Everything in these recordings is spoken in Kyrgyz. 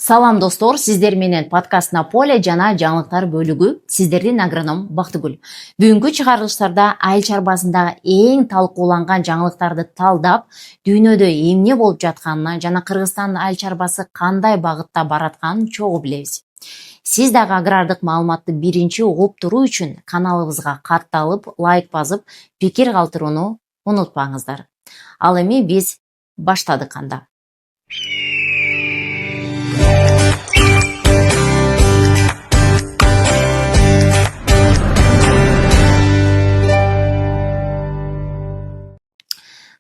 Салам достор, сиздер менен подкаст Поле жана жаңылыктар бөлүгү. Сиздердин агроном Бактыгүл. Бүгүнкү чыгарылыштарда айыл чарбасындагы эң талкууланган жаңылыктарды талдап, дүйнөдө эмне болуп жатканына жана Кыргызстандын айыл чарбасы кандай багытта баратканын чогуу билебиз. Сиз дагы агрардык маалыматты биринчи угуп туруу үчүн каналыбызга катталып, лайк басып, пикир калтырууну унутпаңыздар. Ал эми биз баштадык анда.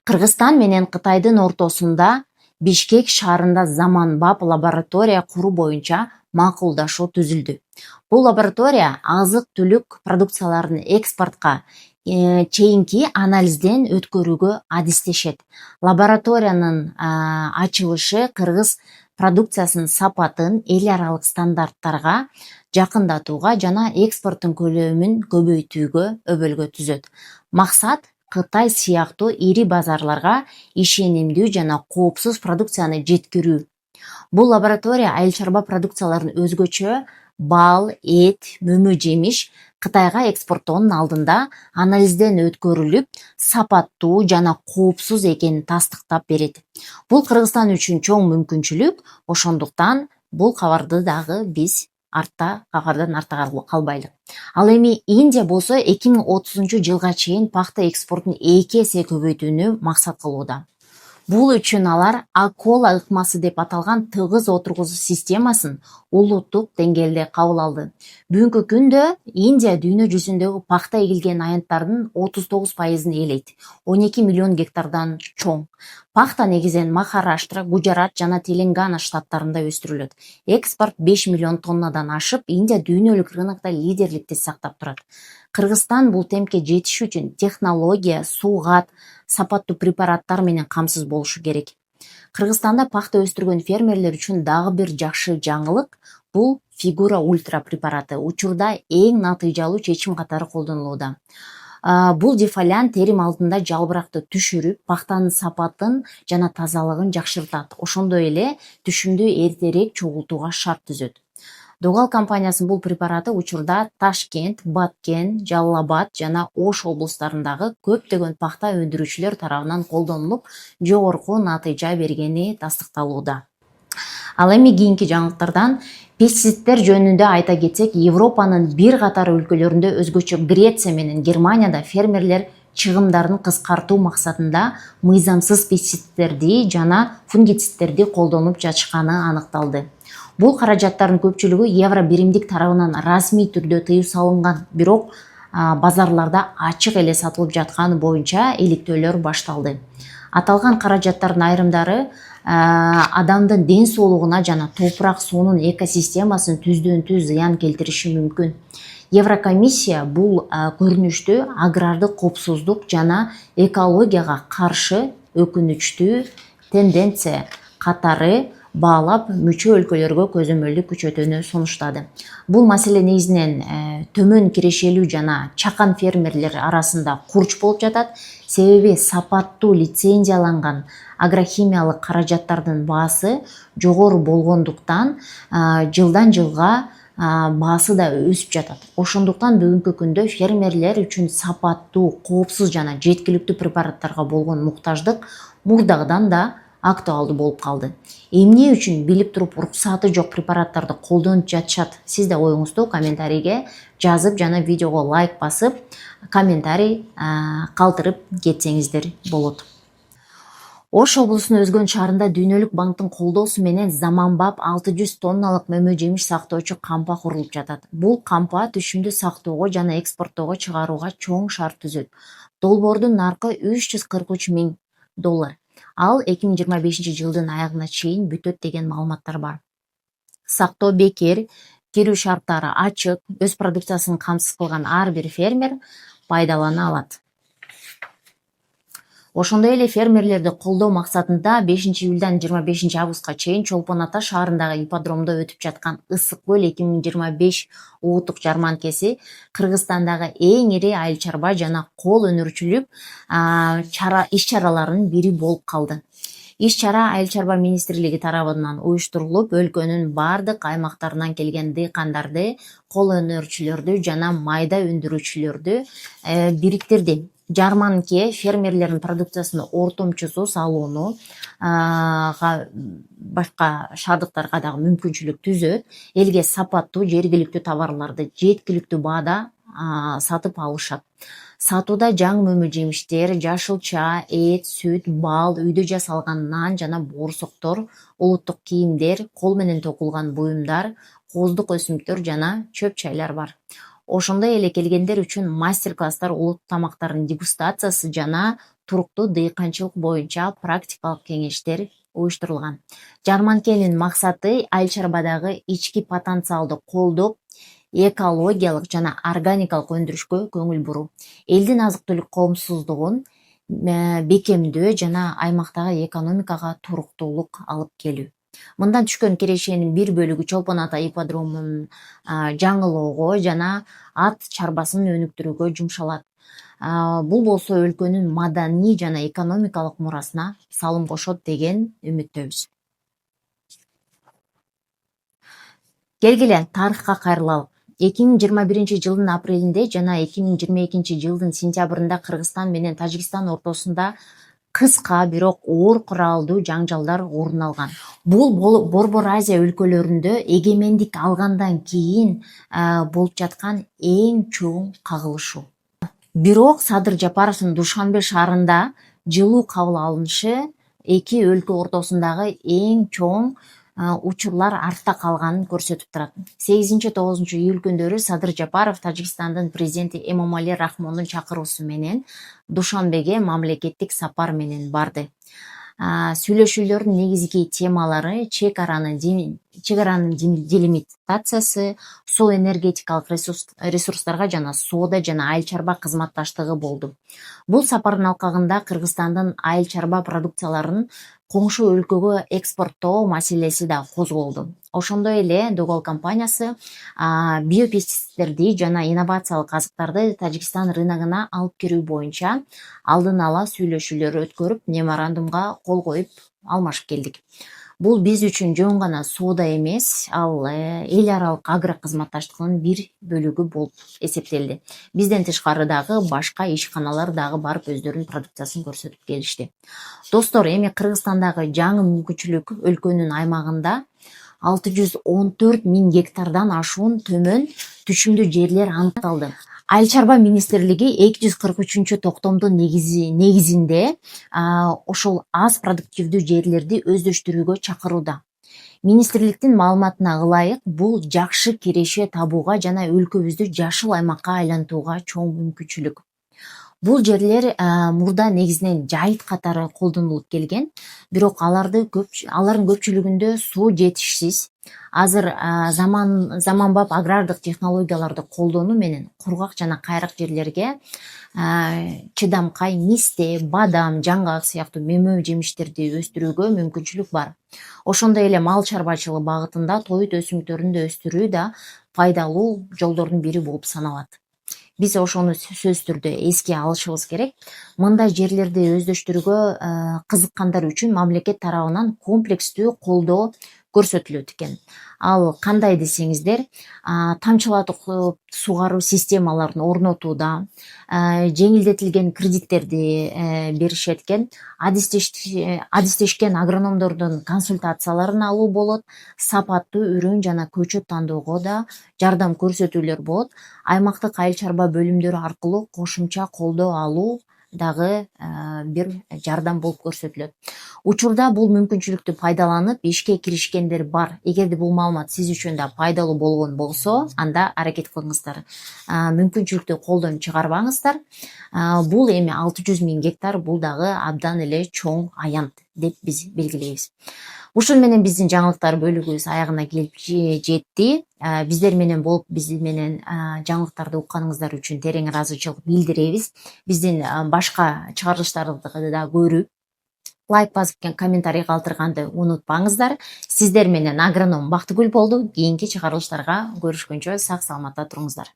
Кыргызстан менен Кытайдын ортосунда Бишкек шаарында заманбап лаборатория куруу боюнча макулдашуу түзүлдү. Бул лаборатория азык-түлүк продукцияларын экспортко чейинки анализден өткөрүүгө адистешет. Лабораториянын ачылышы кыргыз продукциясынын сапатын эл аралык стандарттарга жакындатууга жана экспорттун көлөмүн көбөйтүүгө өбөлгө түзөт. Максат Кытай сыяктуу ири базарларга ишенимдүү жана коопсуз продукцияны жеткирүү. Бул лаборатория айыл чарба продукцияларын өзгөчө бал, эт, мөмө-жемиш Кытайга экспорттоонун алдында анализден өткөрүлүп, сапаттуу жана коопсуз экенин тастыктап берет. Бул Кыргызстан үчүн чоң мүмкүнчүлүк, ошондуктан бул кабардан артта калбайлык. Ал эми Индия болсо 2030-жылга чейин пахта экспортун 2 эсе көбөйтүүнү максат кылууда. Бул үчүн алар Акола ыкмасы деп аталган тыгыз отургузуу системасын улуттук деңгээлде кабыл алды. Бүгүнкү күндө Индия дүйнө жүзүндөгү пахта эгилген аянттардын 39%-ын ээлейт. 12 миллион гектардан чоң. Пахта негизинен Махараштра, Гуджарат жана Теленгана штаттарында өстүрүлөт. Экспорт 5 миллион тоннадан ашып, Индия дүйнөлүк рынокто лидерликти сактап турат. Кыргызстан бул темпке жетиш үчүн технология, суугат, сапаттуу препараттар менен камсыз болушу керек. Кыргызстанда пахта өстүргөн фермерлер үчүн дагы бир жакшы жаңылык бул Фигура Ультра препараты. Учурда эң натыйжалуу чечим катары колдонулууда. Бул дефолянт терим алдында жалбыракты түшүрүп, пахтанын сапатын жана тазалыгын жакшыртат. Ошондой эле түшүмдү эртерээк чогултууга шарт түзөт. Догал компаниясынын бул препараты учурда Ташкент, Баткен, Жалал Абад жана Ош облустарындагы көптөгөн пахта өндүрүүчүлөр тарабынан колдонулуп, жогорку натыйжа бергени тастыкталууда. Ал эми кийинки жаңылыктардан пестициддер жөнүндө айта кетсек, Европанын бир катар өлкөлөрүндө, өзгөчө Греция менен Германияда фермерлер чыгымдарын кыскартуу максатында мыйзамсыз пестициддерди жана фунгициддерди колдонуп жатышканы аныкталды. Бул каражаттардын көпчүлүгү евро биримдик тарабынан расмий түрдө тыюу салынган, бирок базарларда ачык эле сатылып жатканы боюнча иликтөөлөр башталды. Аталган каражаттардын айрымдары адамдын ден соолугуна жана топурак суунун экосистемасын түздөн түз зыян келтириши мүмкүн. Еврокомиссия бул көрүнүштү агрардык коопсуздук жана экологияга каршы өкүнүчтүү тенденция катары баалап, мүчө өлкөлөргө көзөмөлдү күчөтүүнү сунуштады. Бул маселе негизинен төмөн кирешелүү жана чакан фермерлер арасында курч болуп жатат. Себеби сапаттуу лицензияланган агрохимиялык каражаттардын баасы жогору болгондуктан жылдан жылга баасы да өсүп жатат. Ошондуктан бүгүнкү күндө фермерлер үчүн сапаттуу, коопсуз жана жеткиликтүү препараттарга болгон муктаждык мурдагыдан да актуалдуу болуп калды. Эмне үчүн билип туруп уруксаты жок препараттарды колдонуп жатышат? Сиз да оюңузду комментарийге жазып жана видеого лайк басып, комментарий калтырып кетсеңиздер болот. Ош облусунун Өзгөн шаарында Дүйнөлүк банктын колдоосу менен заманбап 600 тонналык мөмө-жемиш сактоочу кампа курулуп жатат. Бул кампа түшүмдү сактоого жана экспорттоого чыгарууга чоң шарт түзөт. Долбоордун наркы $343 миң. Ал 2025-жылдын аягына чейин бүтөт деген маалыматтар бар. Сактоо бекер, кирүү шарттары ачык, өз продукциясын камсыз кылган ар бир фермер пайдалана алат. Ошондой эле фермерлерди колдоо максатында 5-июлдан 25-августка чейин Чолпон Ата шаарындагы ипподромдо өтүп жаткан Ысык көл 2025 улуттук жарманкеси Кыргызстандагы эң ири айыл чарба жана кол өнөрчүлүк иш чараларынын бири болуп калды. Иш чара Айыл чарба министрлиги тарабынан уюштурулуп, өлкөнүн бардык аймактарынан келген дыйкандарды, кол өнөрчүлөрдү жана майда өндүрүүчүлөрдү бириктирди. Жарманке фермерлердин продукциясынын ортомчусу салууну, башка шаардыктарга дагы мүмкүнчүлүк түзөт. Элге сапаттуу жергиликтүү товарларды жеткиликтүү баада сатып алышат. Сатууда жаңы жемиштер, жашылча, эт, сүт, бал, үйдө жасалган нан жана боорсоктор, улуттук кийимдер, кол менен токулган буюмдар, кооздук өсүмдүктөр жана чөп чайлар бар. Ошондой эле келгендер үчүн мастер-класстар, улуттук тамактардын дегустациясы жана туруктуу дыйканчылык боюнча практикалык кеңештер уюштурулган. Жарманкенин максаты айыл чарбадагы ички потенциалды колдоп, экологиялык жана органикалык өндүрүшкө көңүл буруу, элдин азык-түлүк коомсуздугун бекемдөө жана аймактагы экономикага туруктуулук алып келүү. Мындан түшкөн кирешенин бир бөлүгү Чолпон Ата ипподромун жаңылоого жана ат чарбасын өнүктүрүүгө жумшалат. Бул болсо өлкөнүн маданий жана экономикалык мурасына салым кошот деген үмүттөбүз. Келгиле тарыхка кайрылалык. 2021 жылдын апрелинде жана 2022 жылдын сентябрында Кыргызстан менен Тажикстан ортосунда кыска, бирок оор куралдуу жаңжалдар орун алган. Бул Борбор Азия өлкөлөрүндө эгемендик алгандан кийин болуп жаткан эң чоң кагылышуу. Бирок Садыр Жапаровдун Душанбе шаарында жылуу кабыл алынышы эки өлкө ортосундагы эң чоң учурлар артта калганын көрсөтүп турат. 8-9 июль күндөрү Садыр Жапаров Тажикстандын президенти Эмомали Рахмондун чакыруусу менен Душанбеге мамлекеттик сапар менен барды. Сүйлөшүүлөрдүн негизги темалары чек аранын делимитациясы, суу энергетикалык ресурстарга жана соода жана айыл чарба кызматташтыгы болду. Бул сапардын алкагында Кыргызстандын айыл чарба продукцияларын коңшу өлкөгө экспорттоо маселеси да козголду. Ошондой эле Догол компаниясы биопестицидтерди жана инновациялык азыктарды Тажикстан рыногуна алып кирүү боюнча алдын ала сүйлөшүүлөр өткөрүп, меморандумга кол коюп алмашып келдик. Бул биз үчүн жөн гана соода эмес, ал эл аралык агро кызматташтыктын бир бөлүгү болуп эсептелди. Бизден тышкары дагы башка ишканалар дагы барып өздөрүнүн продукциясын көрсөтүп келишти. Достор, эми Кыргызстандагы жаңы мүмкүнчүлүк өлкөнүн аймагында 614 000 гектардан ашуун төмөн түшүмдүү жерлер аныкталды. Айыл чарба министрлиги 243 токтомдун негизинде ошол аз продуктивдүү жерлерди өздөштүрүүгө чакырууда. Министрликтин маалыматына ылайык, бул жакшы киреше табууга жана өлкөбүздү жашыл аймакка айлантууга чоң мүмкүнчүлүк. Бул жерлер мурда негизинен жайыт катары колдонулуп келген, бирок алардын көпчүлүгүндө суу жетишсиз. Азыр заманбап агрардык технологияларды колдонуу менен кургак жана кайрак жерлерге чыдамкай мисте, бадам, жаңгак сыяктуу мөмө жемиштерди өстүрүүгө мүмкүнчүлүк бар. Ошондой эле мал чарбачылыгы багытында тоют өсүмдүктөрүн өстүрүү да пайдалуу жолдордун бири болуп саналат. Биз ошону сөзсүз түрдө эске алышыбыз керек. Мындай жерлерди өздөштүрүүгө кызыккандар үчүн мамлекет тарабынан комплекстүү колдоо көрсөтүлөт экен. Ал кандай десеңиздер, тамчылатып сугаруу системаларын орнотууда, жеңилдетилген кредиттерди беришет экен, адистешкен агрономдордун консультацияларын алуу болот, сапаттуу үрүн жана көчөт тандоого да жардам көрсөтүүлөр болот. Аймактык айыл чарба бөлүмдөрү аркылуу кошумча колдоо алуу дагы бир жардам болуп көрсөтүлөт. Учурда бул мүмкүнчүлүктү пайдаланып ишке киришкендер бар. Эгерде бул маалымат сиз үчүн да пайдалуу болгон болсо, анда аракет кылыңыздар. Мүмкүнчүлүктү колдон чыгарбаңыздар. Бул эми 600 000 гектар, бул дагы абдан эле чоң аянт деп биз белгилейбиз. Ушун менен биздин жаңылыктар бөлүгүбүз аягына келип жетти. Биздер менен болуп, биз менен жаңылыктарды укканыңыздар үчүн терең ыраазычылык билдиребиз. Биздин башка чыгарылыштарды да көрүп, лайк басып, комментарий калтырганды унутпаңыздар. Сиздер менен агроном Бактыгүл болду. Кийинки чыгарылыштарга көрүшкөнчө сак саламатта туруңуздар.